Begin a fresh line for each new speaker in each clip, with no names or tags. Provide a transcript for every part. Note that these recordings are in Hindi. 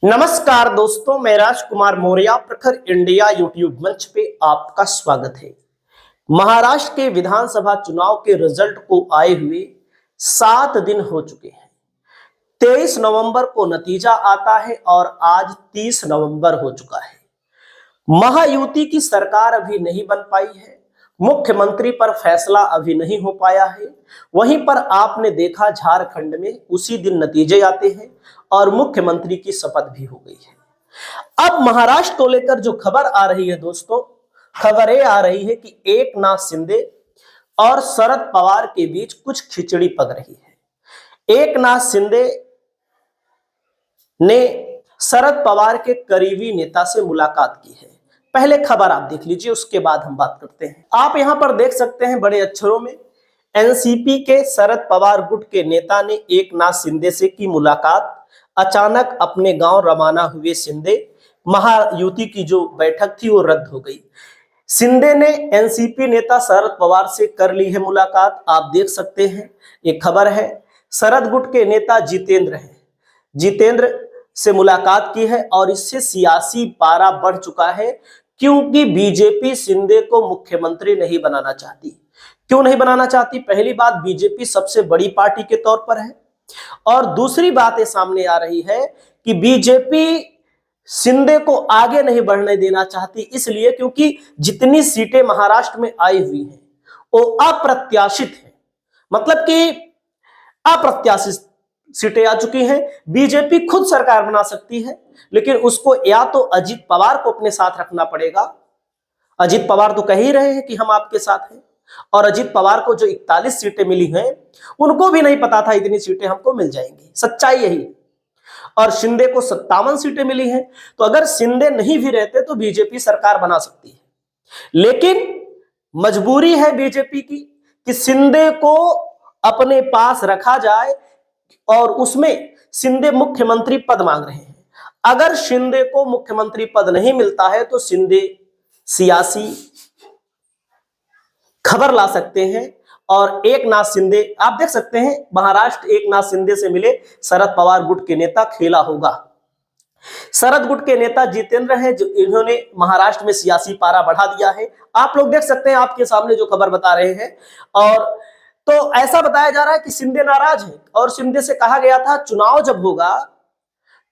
नमस्कार दोस्तों, मैं राजकुमार मौर्य प्रखर इंडिया यूट्यूब मंच पे आपका स्वागत है। महाराष्ट्र के विधानसभा चुनाव के रिजल्ट को आए हुए 7 दिन हो चुके हैं। 23 नवंबर को नतीजा आता है और आज 30 नवंबर हो चुका है। महायुति की सरकार अभी नहीं बन पाई है, मुख्यमंत्री पर फैसला अभी नहीं हो पाया है। वहीं पर आपने देखा झारखंड में उसी दिन नतीजे आते हैं और मुख्यमंत्री की शपथ भी हो गई है। अब महाराष्ट्र को लेकर जो खबर आ रही है दोस्तों, खबर ये आ रही है कि एकनाथ शिंदे और शरद पवार के बीच कुछ खिचड़ी पक रही है। एकनाथ शिंदे ने शरद पवार के करीबी नेता से मुलाकात की है। पहले खबर आप देख लीजिए, उसके बाद हम बात करते हैं। आप यहां पर देख सकते हैं बड़े अक्षरों में, एनसीपी के शरद पवार गुट के नेता ने एकनाथ शिंदे से की मुलाकात। अचानक अपने गांव रवाना हुए शिंदे, महायुति की जो बैठक थी वो रद्द हो गई। शिंदे ने एनसीपी नेता शरद पवार से कर ली है मुलाकात। आप देख सकते हैं, ये खबर है। शरद गुट के नेता जितेंद्र हैं, जितेंद्र से मुलाकात की है और इससे सियासी पारा बढ़ चुका है, क्योंकि बीजेपी शिंदे को मुख्यमंत्री नहीं बनाना चाहती। क्यों नहीं बनाना चाहती? पहली बात, बीजेपी सबसे बड़ी पार्टी के तौर पर है, और दूसरी बात ये सामने आ रही है कि बीजेपी शिंदे को आगे नहीं बढ़ने देना चाहती, इसलिए क्योंकि जितनी सीटें महाराष्ट्र में आई हुई हैं वो अप्रत्याशित है। मतलब कि अप्रत्याशित सीटें आ चुकी हैं। बीजेपी खुद सरकार बना सकती है, लेकिन उसको या तो अजीत पवार को अपने साथ रखना पड़ेगा। अजीत पवार तो कह ही रहे हैं कि हम आपके साथ हैं, और अजीत पवार को जो 41 सीटें मिली हैं उनको भी नहीं पता था इतनी सीटें हमको मिल जाएंगी, सच्चाई यही है। और शिंदे को 57 सीटें मिली हैं, तो अगर शिंदे नहीं भी रहते तो बीजेपी सरकार बना सकती है। लेकिन मजबूरी है बीजेपी की कि शिंदे को अपने पास रखा जाए, और उसमें शिंदे मुख्यमंत्री पद मांग रहे हैं। अगर शिंदे को मुख्यमंत्री पद नहीं मिलता है तो शिंदे सियासी खबर ला सकते हैं। और एकनाथ शिंदे, आप देख सकते हैं, महाराष्ट्र एकनाथ शिंदे से मिले शरद पवार गुट के नेता खेला होगा। शरद गुट के नेता जितेंद्र हैं, जो इन्होंने महाराष्ट्र में सियासी पारा बढ़ा दिया है। आप लोग देख सकते हैं, आपके सामने जो खबर बता रहे हैं। और तो ऐसा बताया जा रहा है कि शिंदे नाराज है, और शिंदे से कहा गया था चुनाव जब होगा,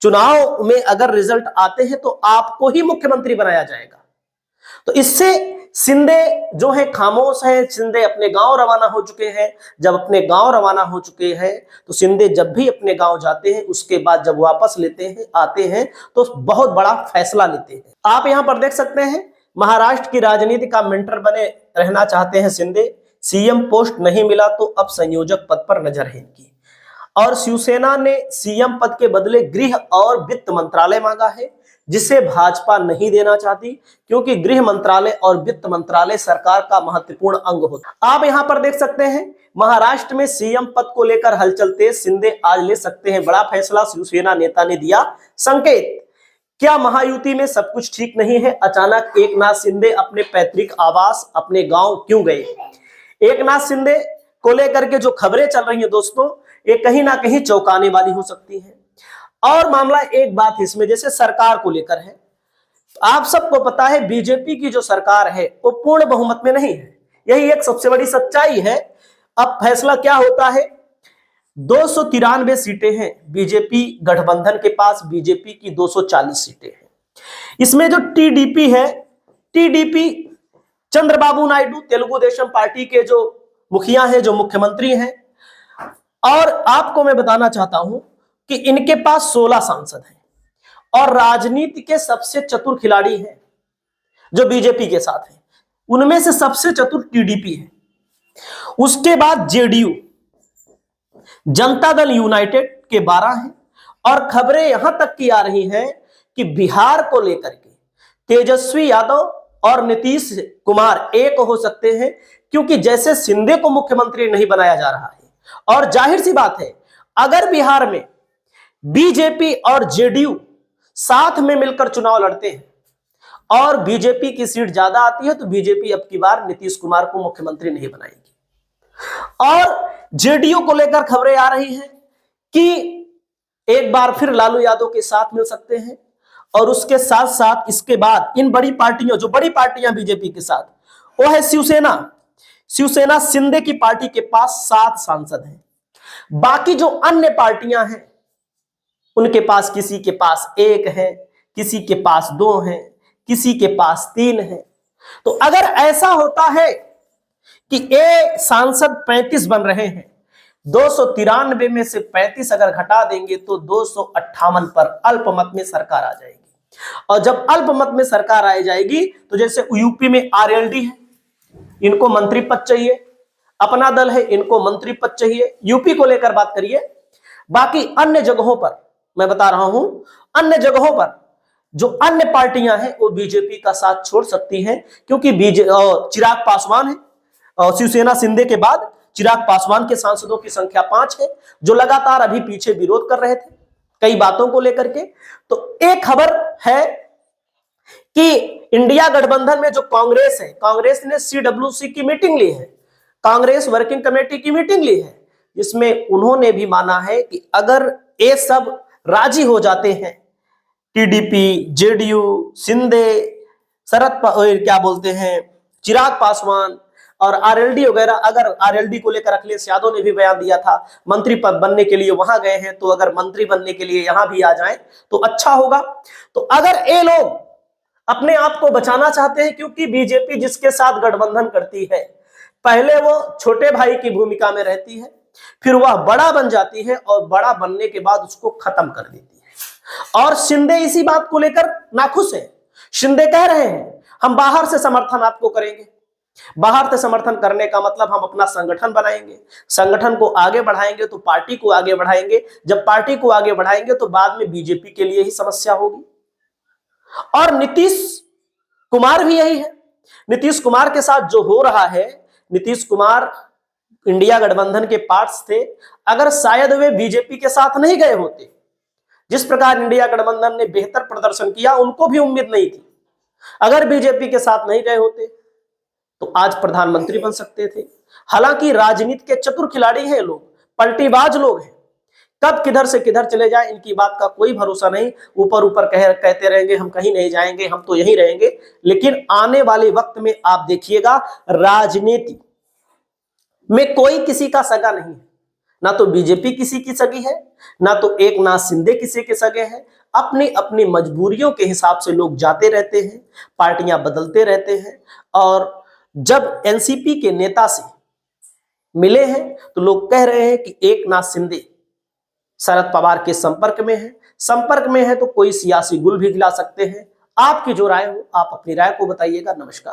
चुनाव में अगर रिजल्ट आते हैं तो आपको ही मुख्यमंत्री बनाया जाएगा। तो इससे शिंदे जो है खामोश है। शिंदे अपने गांव रवाना हो चुके हैं। जब अपने गांव रवाना हो चुके हैं तो शिंदे जब भी अपने गांव जाते हैं, उसके बाद जब वापस लेते हैं आते हैं तो बहुत बड़ा फैसला लेते हैं। आप यहां पर देख सकते हैं, महाराष्ट्र की राजनीति का मेंटर बने रहना चाहते हैं शिंदे। सीएम पोस्ट नहीं मिला तो अब संयोजक पद पर नजर है इनकी। और शिवसेना ने सीएम पद के बदले गृह और वित्त मंत्रालय मांगा है, जिसे भाजपा नहीं देना चाहती, क्योंकि गृह मंत्रालय और वित्त मंत्रालय सरकार का महत्वपूर्ण अंग होता है। आप यहां पर देख सकते हैं, महाराष्ट्र में सीएम पद को लेकर हलचल तेज। शिंदे आज ले सकते हैं बड़ा फैसला, शिवसेना नेता ने दिया संकेत। क्या महायुति में सब कुछ ठीक नहीं है? अचानक एकनाथ शिंदे अपने पैतृक आवास, अपने गांव क्यों गए? एकनाथ शिंदे को लेकर के जो खबरें चल रही हैं दोस्तों, ये कहीं ना कहीं चौंकाने वाली हो सकती है। और मामला एक बात इसमें, जैसे सरकार को लेकर है, आप सबको पता है बीजेपी की जो सरकार है वो पूर्ण बहुमत में नहीं है। यही एक सबसे बड़ी सच्चाई है। अब फैसला क्या होता है? 293 सीटें हैं बीजेपी गठबंधन के पास, बीजेपी की 240 सीटें हैं। इसमें जो टीडीपी है, टीडीपी चंद्रबाबू नायडू तेलुगु देशम पार्टी के जो मुखिया हैं, जो मुख्यमंत्री हैं, और आपको मैं बताना चाहता हूं कि इनके पास 16 सांसद हैं, और राजनीति के सबसे चतुर खिलाड़ी हैं जो बीजेपी के साथ हैं। उनमें से सबसे चतुर टीडीपी है। उसके बाद जेडीयू, जनता दल यूनाइटेड के 12 हैं। और खबरें यहां तक की आ रही हैं कि बिहार को लेकर के तेजस्वी यादव और नीतीश कुमार एक हो सकते हैं, क्योंकि जैसे शिंदे को मुख्यमंत्री नहीं बनाया जा रहा है, और जाहिर सी बात है अगर बिहार में बीजेपी और जेडीयू साथ में मिलकर चुनाव लड़ते हैं और बीजेपी की सीट ज्यादा आती है, तो बीजेपी अब की बार नीतीश कुमार को मुख्यमंत्री नहीं बनाएगी। और जेडीयू को लेकर खबरें आ रही हैं कि एक बार फिर लालू यादव के साथ मिल सकते हैं। और उसके साथ साथ इसके बाद इन बड़ी पार्टियों, जो बड़ी पार्टियां बीजेपी के साथ, वो है शिवसेना। शिवसेना शिंदे की पार्टी के पास 7 सांसद हैं। बाकी जो अन्य पार्टियां हैं उनके पास, किसी के पास 1 है, किसी के पास 2 है, किसी के पास 3 है। तो अगर ऐसा होता है कि ये सांसद 35 बन रहे हैं, 293 में से 35 अगर घटा देंगे तो 258 पर अल्पमत में सरकार आ जाएगी। और जब अल्पमत में सरकार आ जाएगी तो जैसे यूपी में आरएलडी है, इनको मंत्री पद चाहिए, अपना दल है, इनको मंत्री पद चाहिए, यूपी को लेकर बात करिए। बाकी अन्य जगहों पर मैं बता रहा हूं, अन्य जगहों पर जो अन्य पार्टियां हैं वो बीजेपी का साथ छोड़ सकती हैं, क्योंकि चिराग पासवान है, शिवसेना शिंदे के बाद चिराग पासवान के सांसदों की संख्या 5 है, जो लगातार अभी पीछे विरोध कर रहे थे कई बातों को लेकर के। तो एक खबर है कि इंडिया गठबंधन में जो कांग्रेस है, कांग्रेस ने सीडब्ल्यूसी की मीटिंग ली है, कांग्रेस वर्किंग कमेटी की मीटिंग ली है, जिसमें उन्होंने भी माना है कि अगर ये सब राजी हो जाते हैं, टीडीपी, जेडीयू, शिंदे, क्या बोलते हैं, चिराग पासवान और आरएलडी वगैरह, अगर आरएलडी को लेकर अखिलेश यादव ने भी बयान दिया था, मंत्री पद बनने के लिए वहां गए हैं, तो अगर मंत्री बनने के लिए यहां भी आ जाएं तो अच्छा होगा। तो अगर ये लोग अपने आप को बचाना चाहते हैं, क्योंकि बीजेपी जिसके साथ गठबंधन करती है, पहले वो छोटे भाई की भूमिका में रहती है, फिर वह बड़ा बन जाती है और बड़ा बनने के बाद उसको खत्म कर देती है। और शिंदे इसी बात को लेकर नाखुश है। शिंदे कह रहे हैं हम बाहर से समर्थन आपको करेंगे। बाहर से समर्थन करने का मतलब हम अपना संगठन बनाएंगे, संगठन को आगे बढ़ाएंगे तो पार्टी को आगे बढ़ाएंगे, जब पार्टी को आगे बढ़ाएंगे तो बाद में बीजेपी के लिए ही समस्या होगी। और नीतीश कुमार भी यही है। नीतीश कुमार के साथ जो हो रहा है, नीतीश कुमार इंडिया गठबंधन के पार्ट्स थे, अगर शायद वे बीजेपी के साथ नहीं गए होते, जिस प्रकार इंडिया गठबंधन ने बेहतर प्रदर्शन किया, उनको भी उम्मीद नहीं थी, अगर बीजेपी के साथ नहीं गए होते तो आज प्रधानमंत्री बन सकते थे। हालांकि राजनीति के चतुर खिलाड़ी हैं लोग, पलटीबाज लोग हैं, कब किधर से किधर चले जाए इनकी बात का कोई भरोसा नहीं। ऊपर ऊपर कहते रहेंगे हम कहीं नहीं जाएंगे, हम तो यहीं रहेंगे, लेकिन आने वाले वक्त में आप देखिएगा राजनीति में कोई किसी का सगा नहीं है। ना तो बीजेपी किसी की सगी है, ना तो एक नाथ शिंदे किसी के सगे हैं। अपनी अपनी मजबूरियों के हिसाब से लोग जाते रहते हैं, पार्टियां बदलते रहते हैं। और जब एनसीपी के नेता से मिले हैं तो लोग कह रहे हैं कि एक नाथ शिंदे शरद पवार के संपर्क में है तो कोई सियासी गुल भी खिला सकते हैं। आपकी जो राय हो, आप अपनी राय को बताइएगा। नमस्कार।